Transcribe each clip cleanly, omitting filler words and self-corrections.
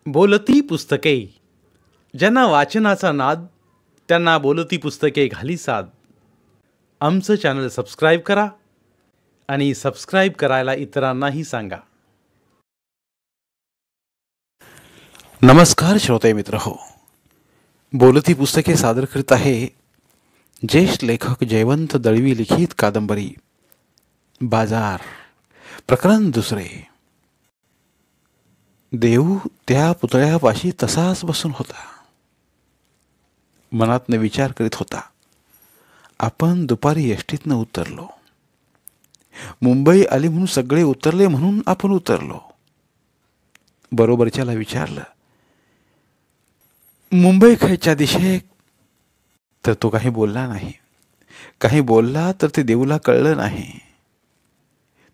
बोलती पुस्तके. ज्यांना वाचनाचा नाद त्यांना बोलती पुस्तके घाली साद. आमचं चॅनल सबस्क्राईब करा आणि सबस्क्राईब करायला इतरांनाही सांगा. नमस्कार श्रोते मित्र हो, बोलती पुस्तके सादर करीत आहे ज्येष्ठ लेखक जयवंत दळवी लिखित कादंबरी बाजार, प्रकरण दुसरे. देव त्या पुतळ्यापाशी तसाच बसून होता. मनातनं विचार करीत होता, आपण दुपारी एसटीतनं उतरलो. मुंबई आली म्हणून सगळे उतरले म्हणून आपण उतरलो. बरोबरच्याला विचारलं, मुंबई खायच्या दिशेक? तर तो काही बोलला नाही. काही बोलला तर ते देऊला कळलं नाही.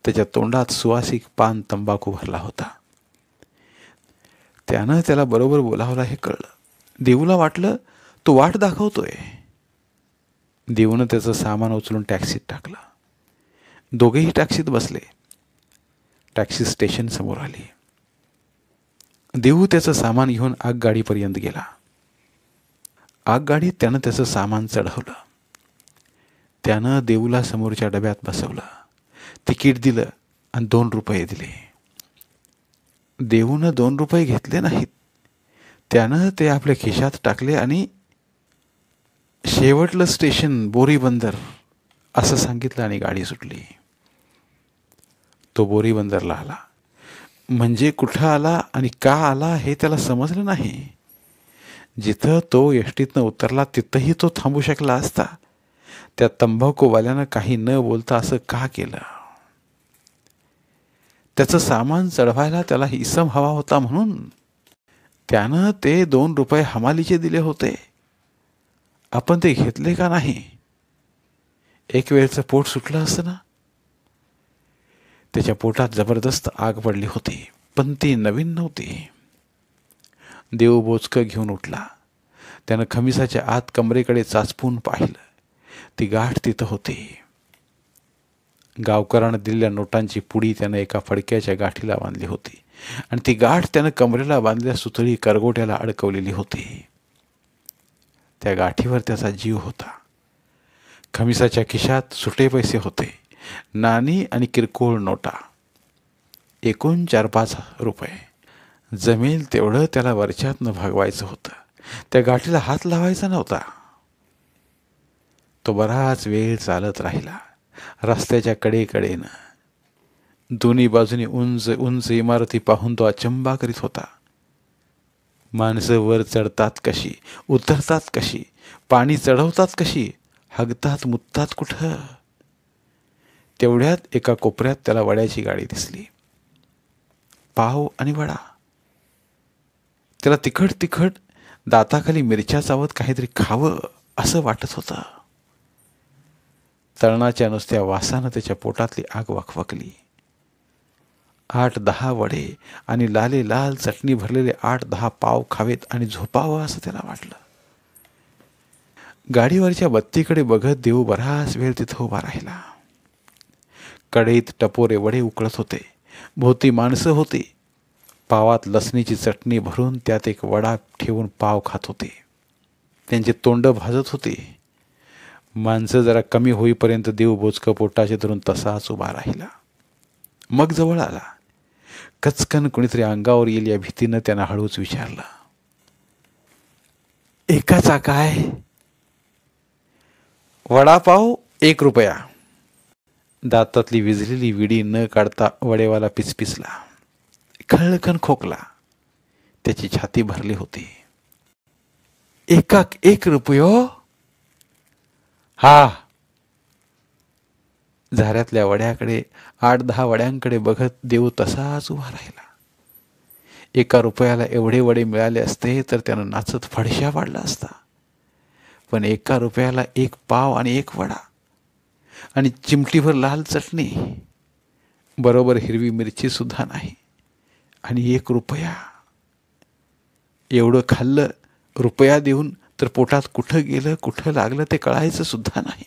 त्याच्या तोंडात सुवासिक पान तंबाखू भरला होता. त्यानं त्याला बरोबर बोलावला हे कळलं. देऊला वाटलं तो वाट दाखवतोय. देऊनं त्याचं सामान उचलून टॅक्सीत टाकलं. दोघेही टॅक्सीत बसले. टॅक्सी स्टेशन समोर आली. देऊ त्याचं सामान घेऊन आगगाडीपर्यंत गेला. आगगाडीत त्यानं त्याचं सामान चढवलं. त्यानं देऊला समोरच्या डब्यात बसवलं. तिकीट दिलं आणि 2 रुपये दिले. देऊनं 2 रुपये घेतले नाहीत. त्यानं ते आपल्या खिशात टाकले आणि शेवटलं स्टेशन बोरीबंदर असं सांगितलं आणि गाडी सुटली. तो बोरीबंदरला आला. म्हणजे कुठं आला आणि का आला हे त्याला समजलं नाही. जिथं तो एसटीतनं उतरला तिथंही तो थांबू शकला असता. त्या तंबाखूवाल्यानं काही न बोलता असं का केलं? त्याचं सामान चढवायला त्याला इसम हवा होता म्हणून त्यानं ते 2 रुपये हमालीचे दिले होते. आपण ते घेतले का नाही? एक वेळचं पोट सुटलं असतं ना. त्याच्या पोटात जबरदस्त आग पडली होती, पण ती नवीन नव्हती. देव बोचकं घेऊन उठला. त्यानं खमिसाच्या आत कमरेकडे चाचपून पाहिलं. ती गाठ तिथं होती. गावकरानं दिलेल्या नोटांची पुडी त्यानं एका फडक्याच्या गाठीला बांधली होती आणि ती गाठ त्यानं कमरेला बांधलेल्या सुतळी करगोट्याला अडकवलेली होती. त्या गाठीवर त्याचा जीव होता. खमिसाच्या खिशात सुटे पैसे होते, नाणी आणि किरकोळ नोटा. एकूण 4-5 रुपये. जमेल तेवढं त्याला वरच्यातनं भागवायचं होतं. त्या गाठीला हात लावायचा नव्हता. तो बराच वेळ चालत राहिला. रस्त्याच्या कडेकडेनं दोन्ही बाजूनी उंच उंच इमारती पाहून तो अचंबा करीत होता. माणसं वर चढतात कशी, उतरतात कशी, पाणी चढवतात कशी, हगतात मुततात कुठं. तेवढ्यात एका कोपऱ्यात त्याला वड्याची गाडी दिसली. पाव आणि वडा. त्याला तिखट तिखट दाताखाली मिरच्या चावत काहीतरी खावं असं वाटत होतं. तळणाच्या नुसत्या वासानं त्याच्या पोटातली आग वाकवाकली. 8-10 वडे आणि लाले लाल चटणी भरलेले 8-10 पाव खावेत आणि झोपावं असं त्याला वाटलं. गाडीवरच्या बत्तीकडे बघत देव बराच वेळ तिथं उभा राहिला. कढईत टपोरे वडे उकळत होते. भोवती माणसं होती. पावात लसणीची चटणी भरून त्यात एक वडा ठेवून पाव खात होते. त्यांचे तोंड भाजत होते. माणसं जरा कमी होईपर्यंत देव बोचकं पोटाचे धरून तसाच उभा राहिला. मग जवळ आला. कचकन कुणीतरी अंगावर येईल या भीतीनं त्यानं हळूच विचारलं, एकाचा काय? वडापाव 1 रुपया. दातातली विजलेली विडी न काढता वडेवाला पिचपिचला. खळखण खोकला. त्याची छाती भरली होती. 1 रुपयो? हा. झाऱ्यातल्या वड्याकडे 8-10 वड्यांकडे बघत देव तसाच उभा राहिला. 1 रुपयाला एवढे वडे मिळाले असते तर त्यानं नाचत फडशा पाडला असता. पण 1 रुपयाला 1 पाव आणि 1 वडा आणि चिमटीभर लाल चटणी, बरोबर हिरवी मिरची सुद्धा नाही. आणि 1 रुपया. एवढं खाल्लं रुपया देऊन तर पोटात कुठं गेलं कुठं लागलं ते कळायचं सुद्धा नाही.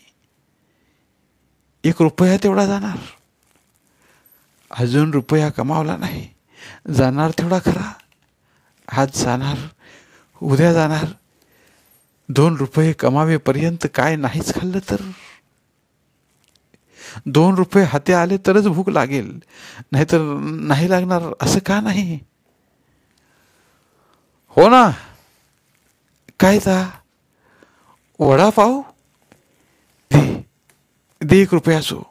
1 रुपया तेवढा जाणार. अजून रुपया कमावला नाही, जाणार तेवढा खरा. आज जाणार, उद्या जाणार, 2 रुपये कमावेपर्यंत काय नाहीच खाल्लं तर? 2 रुपये हाती आले तरच भूक लागेल, नाहीतर नाही लागणार असं का नाही? हो ना, काय ता वडापाव दे, दे 1 रुपयाचो,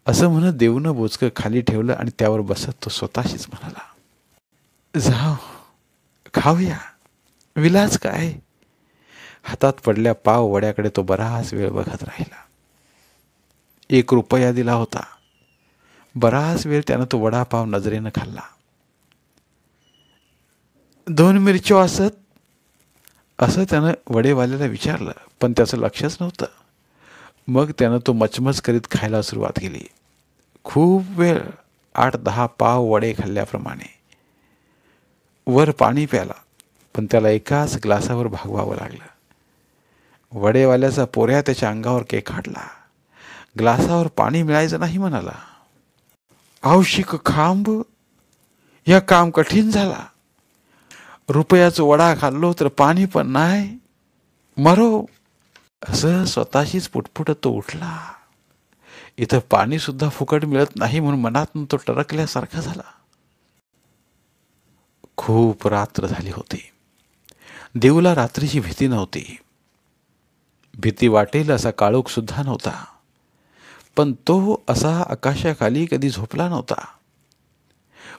असं म्हणत देऊनं बोचकं खाली ठेवलं आणि त्यावर बसत तो स्वतःशीच म्हणाला, जाऊ खाऊया, विलाज काय. हातात पडल्या पाव वड्याकडे तो बराच वेळ बघत राहिला. 1 रुपया दिला होता. बराच वेळ त्यानं तो वडापाव नजरेनं खाल्ला. 2 मिरच्या असत, असं त्यानं वडेवाल्याला विचारलं, पण त्याचं लक्षच नव्हतं. मग त्यानं तो मचमच करीत खायला सुरुवात केली. खूप वेळ 8-10 पाव वडे खाल्ल्याप्रमाणे. वर पाणी प्याला, पण त्याला एकाच ग्लासावर भागवावं लागलं. वडेवाल्याचा पोऱ्या त्याच्या अंगावर केखाडला. ग्लासावर पाणी मिळायचं नाही म्हणाला. आवशिक खांब, या काम कठीण झाला. रुपयाचं वडा खाल्लो तर पाणी पण नाही, मरो. असं स्वतःशीच पुटपुटत तो उठला. इथं पाणी सुद्धा फुकट मिळत नाही म्हणून मनातून तो टरकल्यासारखा झाला. खूप रात्र झाली होती. देऊला रात्रीची भीती नव्हती. भीती वाटेल असा काळोख सुद्धा नव्हता. पण तो असा आकाशाखाली कधी झोपला नव्हता.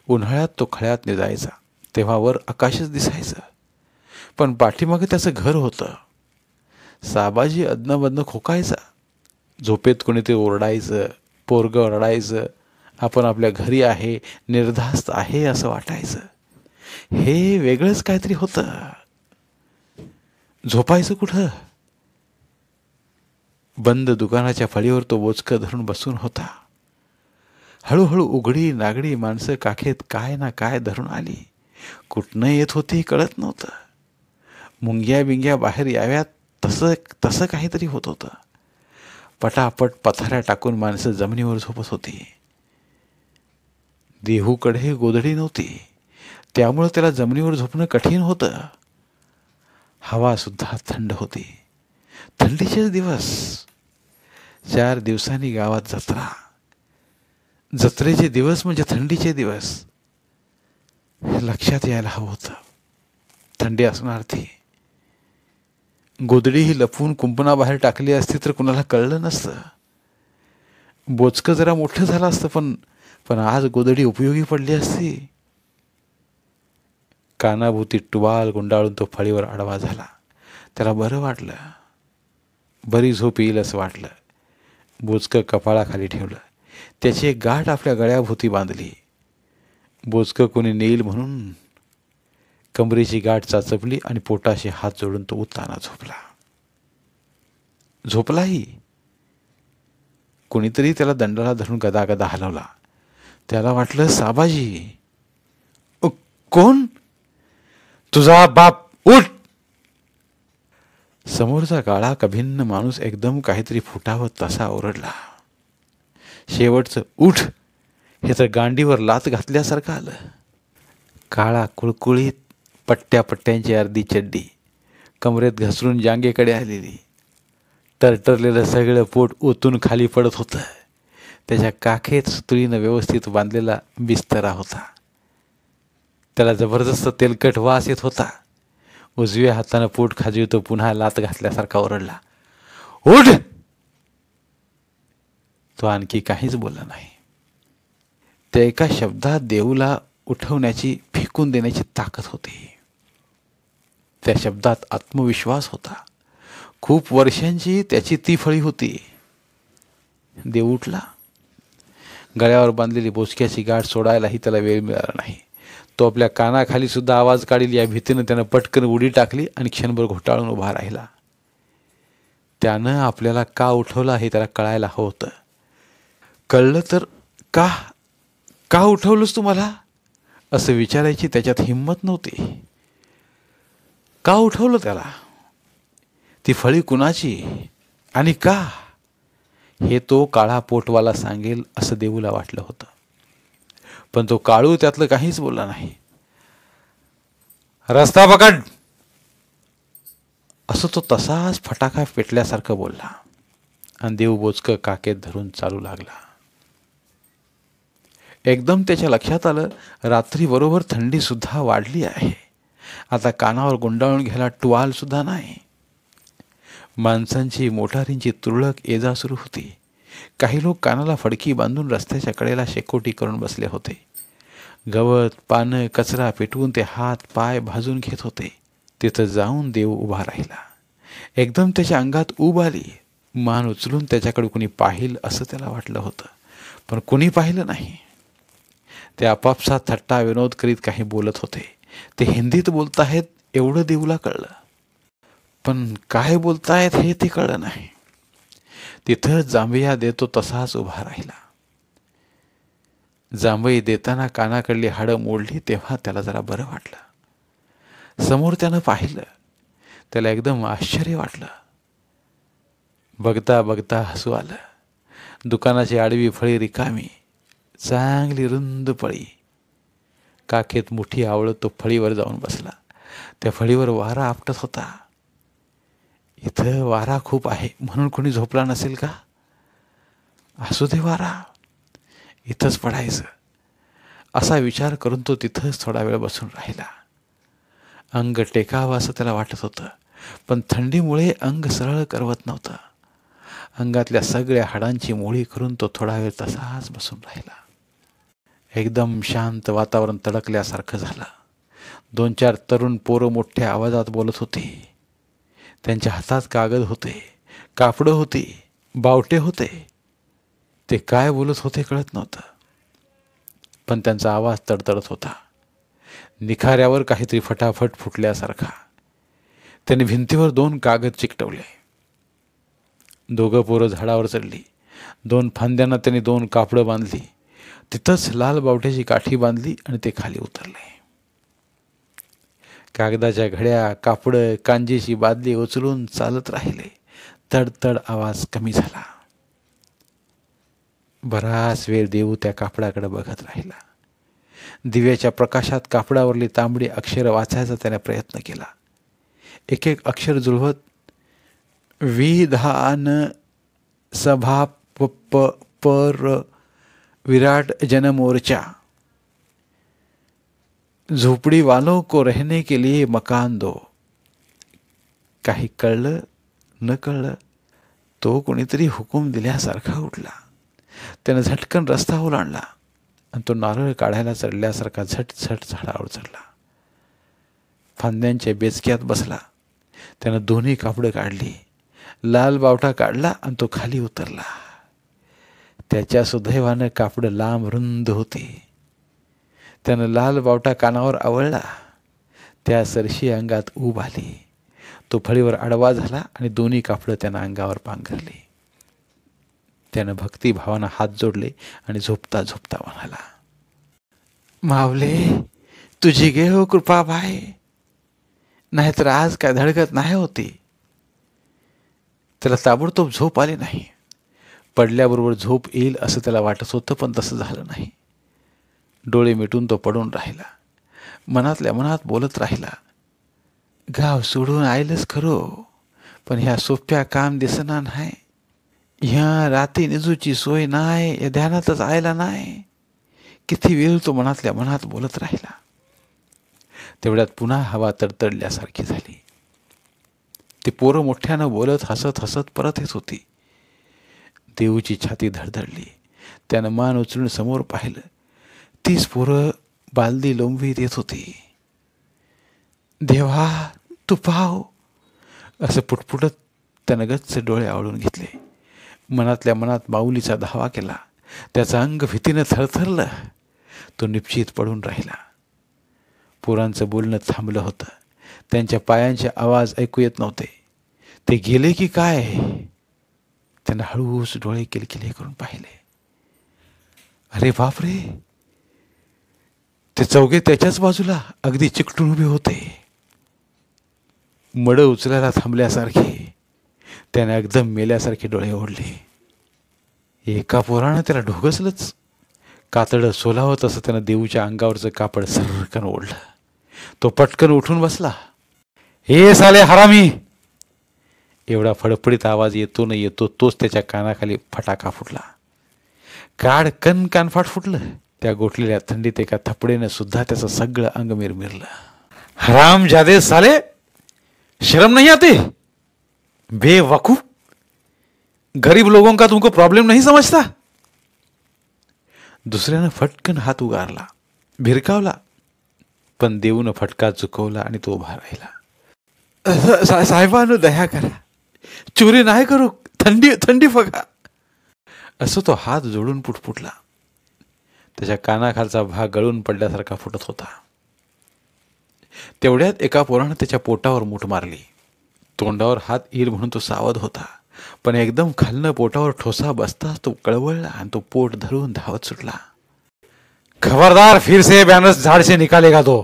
उन्हाळ्यात तो खळ्यात निजायचा, तेव्हा वर आकाशच दिसायचं, पण पाठीमागे त्याचं घर होतं. साबाजी अदनबदन खोकायचा. झोपेत कोणीतरी ओरडायचं, पोरगं रडायचं. आपण आपल्या घरी आहे, निर्धास्त आहे असं वाटायचं. हे वेगळंच काहीतरी होतं. झोपायचं कुठं? बंद दुकानाच्या फळीवर तो बोचकं धरून बसून होता. हळूहळू उघडी नागडी माणसं काखेत काय ना काय धरून आली. कुठनं येत होती कळत नव्हतं. मुंग्या बिंग्या बाहेर याव्यात तसं काहीतरी होत होतं. पटापट पथाऱ्या टाकून माणसं जमिनीवर झोपत होती. देहूकडे गोधडी नव्हती, त्यामुळं त्याला जमिनीवर झोपणं कठीण होतं. हवा सुद्धा थंड होती. थंडीचेच दिवस. 4 दिवसांनी गावात जत्रा. जत्रेचे दिवस म्हणजे थंडीचे दिवस. लक्षात यायला हवं होतं. थंडी असणार ती. गोधडी ही लपवून कुंपणाबाहेर टाकली असती तर कुणाला कळलं नसतं. बोचकं जरा मोठं झालं असतं, पण आज गोधडी उपयोगी पडली असती. कानाभोवती टुवाल गुंडाळून तो फळीवर आडवा झाला. त्याला बरं वाटलं. बरी झोप येईल असं वाटलं. बोचकं कपाळाखाली ठेवलं. त्याची एक गाठ आपल्या गळ्याभोवती बांधली. बोचकं कोणी नेईल म्हणून कमरेची गाठ चाचपली आणि पोटाशी हात जोडून तो उत्ताना झोपला. झोपलाही. कोणीतरी त्याला दंडाला धरून गदागदा हलवला. त्याला वाटलं साबाजी. कोण? तुझा बाप, उठ. समोरचा काळा कभिन्न माणूस एकदम काहीतरी फुटावं तसा ओरडला. शेवटचं उठ हे तर गांडीवर लात घातल्यासारखं आलं. काळा कुळकुळीत पट्ट्या पट्ट्यांची अर्धी चड्डी, कमरेत घसरून जांगेकडे आलेली, टरटरलेलं सगळं पोट ओतून खाली पडत होतं. त्याच्या काखेत सुतळीनं व्यवस्थित बांधलेला बिस्तरा होता. त्याला जबरदस्त तेलकट वास येत होता. उजव्या हातानं पोट खाजवितो पुन्हा लात घातल्यासारखा ओरडला, उठ. तो आणखी काहीच बोलला नाही. त्या एका शब्दात देऊला उठवण्याची, फेकून देण्याची ताकद होती. त्या शब्दात आत्मविश्वास होता. खूप वर्षांची त्याची ती फळी होती. देव उठला. गळ्यावर बांधलेली बोचक्याची गाठ सोडायलाही त्याला वेळ मिळाला नाही. तो आपल्या कानाखाली सुद्धा आवाज काढील या भीतीनं त्यानं पटकन उडी टाकली आणि क्षणभर घोटाळून उभा राहिला. त्यानं आपल्याला का उठवला हे त्याला कळायला हवं होतं. कळलं तर का उठवलंस तू मला असं विचारायची त्याच्यात हिंमत नव्हती. का उठवलं त्याला? ती फळी कुणाची आणि का हे तो काळा पोटवाला सांगेल असं देऊला वाटलं होतं. पण तो काळू त्यातलं काहीच बोलला नाही. रस्ता पकड, असं तो तसाच फटाका पेटल्यासारखं बोलला आणि देव बोचकं काकेत धरून चालू लागला. एकदम त्याच्या लक्षात आलं, रात्री बरोबर थंडी सुद्धा वाढली आहे. आता कानावर गुंडाळून घ्यायला टुवाल सुद्धा नाही. माणसांची मोटारींची तुरळक ये जा सुरू होती. काही लोक कानाला फडकी बांधून रस्त्याच्या कडेला शेकोटी करून बसले होते. गवत पानं कचरा पेटवून ते हात पाय भाजून घेत होते. तिथं जाऊन देव उभा राहिला. एकदम त्याच्या अंगात ऊब आली. मान उचलून त्याच्याकडे कुणी पाहिल असं त्याला वाटलं होतं, पण कुणी पाहिलं नाही. ते आपापसात थट्टा विनोद करीत काही बोलत होते. ते हिंदीत बोलताहेत एवढं देवला कळलं, पण काय बोलतायत हे ते कळलं नाही. तिथं जांभया देतो तसाच उभा राहिला. जांभई देताना कानाकडली हाडं मोडली तेव्हा त्याला जरा बरं वाटलं. समोर त्यानं पाहिलं. त्याला एकदम आश्चर्य वाटलं. बघता बघता हसू आलं. दुकानाची आडवी फळी रिकामी, चांगली रुंद फळी. काखेत मुठी आवळत तो फळीवर जाऊन बसला. त्या फळीवर वारा आपटत होता. इथं वारा खूप आहे म्हणून कोणी झोपला नसेल का? असू दे वारा, इथंच पडायचं, असा विचार करून तो तिथंच थोडा वेळ बसून राहिला. अंग टेकावं असं त्याला वाटत होतं, पण थंडीमुळे अंग सरळ करवत नव्हतं. अंगातल्या सगळ्या हाडांची मोळी करून तो थोडा वेळ तसाच बसून राहिला. एकदम शांत वातावरण तडकल्यासारखं झालं. 2-4 तरुण पोरं मोठ्या आवाजात बोलत होती. त्यांच्या हातात कागद होते, कापडं होती, बावटे होते. ते काय बोलत होते कळत नव्हतं, पण त्यांचा आवाज तडतडत होता. निखाऱ्यावर काहीतरी फटाफट फुटल्यासारखा. त्याने भिंतीवर 2 कागद चिकटवले. 2 पोरं झाडावर चढली. 2 फांद्यांना त्यांनी 2 कापडं बांधली. तिथंच लाल बावट्याची काठी बांधली आणि ते खाली उतरले. कागदाच्या घड्या, कापडं, कांजीची बादली उचलून चालत राहिले. तडतड आवाज कमी झाला. बराच वेळ देव त्या कापडाकडे बघत राहिला. दिव्याच्या प्रकाशात कापडावरली तांबडी अक्षरं वाचायचा त्याने प्रयत्न केला. एक एक अक्षर जुळवत विधान सभा पर विराट जनमोर्चा, झोपड़ी वालों को रहने के लिए मकान दो. काही कळलं न कळलं, तो कोणीतरी हुकूम दिल्यासारखा उठला. त्यानं झटकन रस्ता ओलांडला आणि तो नारळ काढायला चढल्यासारखा झटझट झाडावर चढला. फांद्यांच्या बेचक्यात बसला. त्यानं 2 कापडं काढली, लाल बावटा काढला आणि तो खाली उतरला. त्याच्या सुदैवानं कापडं लांब रुंद होती. त्यानं लाल बावटा कानावर आवळला. त्या सरशी अंगात ऊब आली. तो फळीवर आडवा झाला आणि 2 कापडं त्यानं अंगावर पांघरली. त्यानं भक्तिभावानं हात जोडले आणि झोपता झोपता म्हणाला, मावले तुझी गे हो कृपा भाई, नाहीतर आज काय धडकत नाही होती. त्याला ताबडतोब झोप आली नाही. पडल्याबरोबर झोप येईल असं त्याला वाटत होतं, पण तसं झालं नाही. डोळे मिटून तो पडून राहिला. मनातल्या मनात बोलत राहिला, गाव सोडून आयलंच खरो, पण ह्या सोप्या काम दिसना नाही. ह्या राती निजूची सोय नाही, या ध्यानातच आयला नाही. किती वेळ तो मनातल्या मनात बोलत राहिला. तेवढ्यात पुन्हा हवा तडतडल्यासारखी झाली. ती पोरं मोठ्यानं बोलत हसत हसत परत येत होती. देऊची छाती धडधडली. त्यानं मान उचलून समोर पाहिलं. 30 पोरं बालदी लोंबवीत येत होती. देवा तू पाव, असं पुटपुटत त्यानं गच्च डोळे आवळून घेतले. मनातल्या मनात माऊलीचा धावा केला. त्याचं अंग भीतीनं थरथरलं. तो निश्चित पडून राहिला. पोरांचं बोलणं थांबलं होतं. त्यांच्या पायांचे आवाज ऐकू येत नव्हते. ते गेले की काय? त्यानं हळूच डोळे किलकिले करून पाहिले. अरे बापरे, ते चौघे त्याच्याच बाजूला अगदी चिकटून उभे होते. मड उचलायला थांबल्यासारखे. त्याने एकदम मेल्यासारखे डोळे ओढले. एका पोरानं त्याला ढोगसलंच. कातडं सोलावं तसं त्यानं देऊच्या अंगावरचं कापड सर्रकन ओढलं. तो पटकन उठून बसला. हे साले हरामी, एवढा फडफडीत आवाज येतो न येतो तोच त्याच्या कानाखाली फटाका फुटला. कान कानफाट फुटलं. त्या गोठलेल्या थंडीत एका थपडेनं सुद्धा त्याचं सगळं अंग मिरमिरलं. हराम जादे साले, शर्म नहीं आती? बेवकूफ, गरीब लोगों का तुमको प्रॉब्लेम नहीं समझता? दुसऱ्यानं फटकन हात उगारला, भिरकावला, पण देऊन फटका चुकवला आणि तो उभा राहिला. साहेबांनो दया करा, चोरी नाही करू, थंडी फगा, असं तो हात जोडून पुटपुटला. त्याच्या कानाखालचा भाग गळून पडल्यासारखा फुटत होता. तेवढ्यात एका पोरानं त्याच्या पोटावर मूठ मारली. तोंडावर हात येईल म्हणून तो सावध होता, पण एकदम खालनं पोटावर ठोसा बसताच तो कळवळला आणि तो पोट धरून धावत सुटला. खबरदार, फिर से बॅनर्स झाड से निकालेगा तो,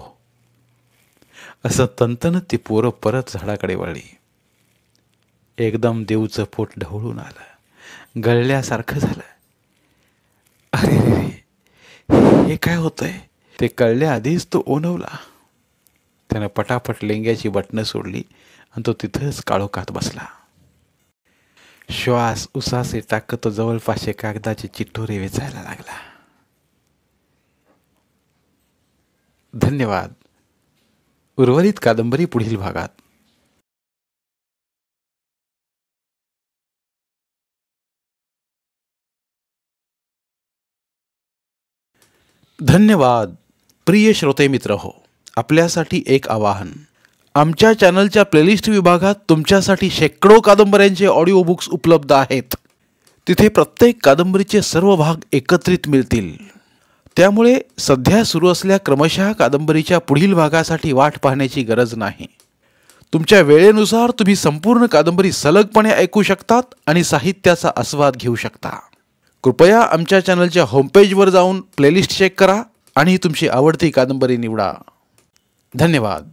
असं तंतन ती पोरं परत झाडाकडे वळली. एकदम देऊचं पोट ढवळून आलं, गळल्यासारखं झालं. अरे रे, हे काय होतंय ते कळल्याआधीच तो ओनवला. त्यानं पटापट लेंग्याची बटणं सोडली आणि तो तिथंच काळोखात बसला. श्वास उसासे टाकत तो जवळपासचे कागदाचे चिठ्ठोरे वेचायला लागला. धन्यवाद. उर्वरित कादंबरी पुढील भागात. धन्यवाद. प्रिय श्रोते मित्र हो, आपल्यासाठी एक आवाहन. आमच्या चॅनलच्या प्लेलिस्ट विभागात तुमच्यासाठी शेकडो कादंबऱ्यांचे ऑडिओ बुक्स उपलब्ध आहेत. तिथे प्रत्येक कादंबरीचे सर्व भाग एकत्रित मिळतील. त्यामुळे सध्या सुरू असलेल्या क्रमशः कादंबरीच्या पुढील भागासाठी वाट पाहण्याची गरज नाही. तुमच्या वेळेनुसार तुम्ही संपूर्ण कादंबरी सलगपणे ऐकू शकतात आणि साहित्याचा आस्वाद घेऊ शकता. कृपया आमच्या चॅनलच्या होमपेजवर जाऊन प्लेलिस्ट चेक करा आणि तुमची आवडती कादंबरी निवडा. धन्यवाद.